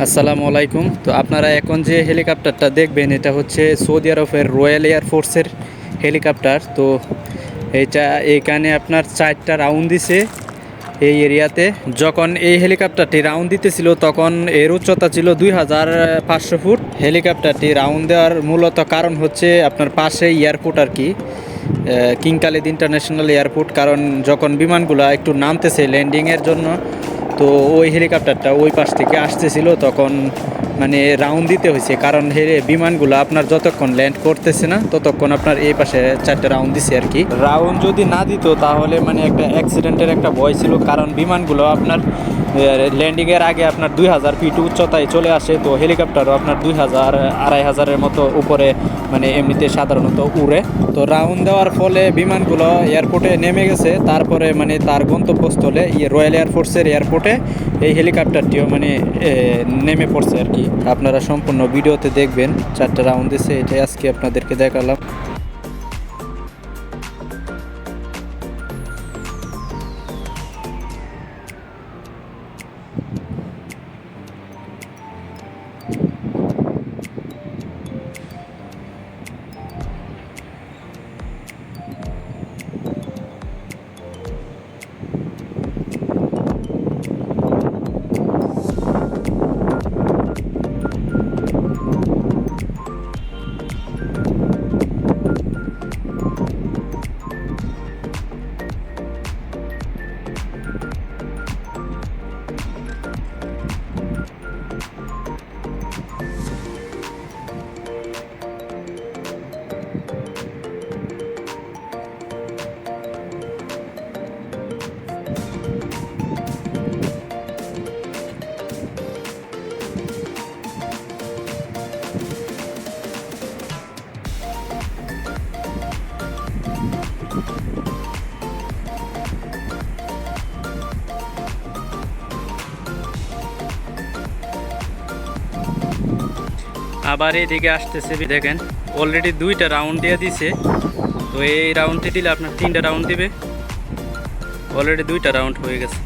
আসসালামু আলাইকুম। তো আপনারা এখন যে হেলিকপ্টারটা দেখবেন এটা হচ্ছে সৌদি আরবের রয়্যাল এয়ার ফোর্সের হেলিকপ্টার। তো এইটা এইখানে আপনার 4টা রাউন্ড দিছে এই এরিয়াতে। যখন এই হেলিকপ্টারটি রাউন্ড দিতেছিল তখন এর উচ্চতা ছিল 2500 ফুট। হেলিকপ্টারটি রাউন্ড দেওয়ার মূলত কারণ হচ্ছে আপনার পাশে এয়ারপোর্ট আর কি, কিং খালিদ ইন্টারন্যাশনাল এয়ারপোর্ট। কারণ যখন বিমানগুলো একটু নামতেছে ল্যান্ডিংয়ের জন্য, তো ওই হেলিকপ্টারটা ওই পাশ থেকে আসতেছিল, তখন মানে রাউন্ড দিতে হয়েছে। কারণ বিমানগুলো আপনার যতক্ষণ ল্যান্ড করতেছে না ততক্ষণ আপনার এই পাশে 4টা রাউন্ড দিছে আর কি। রাউন্ড যদি না দিত তাহলে মানে একটা অ্যাক্সিডেন্টের একটা ভয় ছিল, কারণ বিমানগুলো আপনার ল্যান্ডিংয়ের আগে আপনার 2000 ফিট উচ্চতায় চলে আসে। তো হেলিকপ্টারও আপনার 2000-2500-এর মতো উপরে মানে এমনিতে সাধারণত উড়ে। তো রাউন্ড দেওয়ার ফলে বিমানগুলো এয়ারপোর্টে নেমে গেছে, তারপরে মানে তার গন্তব্যস্থলে রয়্যাল এয়ারফোর্সের এয়ারপোর্টে এই হেলিকপ্টারটিও মানে নেমে পড়ছে আর কি। আপনারা সম্পূর্ণ ভিডিওতে দেখবেন। 4টা রাউন্ড দিছে, এটাই আজকে আপনাদেরকে দেখালাম। আবার এইদিকে আসতেছে, দেখেন অলরেডি 2টা রাউন্ড দিয়ে দিছে। তো এই রাউন্ডটি দিলে আপনার 3টা রাউন্ড দিবে। অলরেডি 2টা রাউন্ড হয়ে গেছে।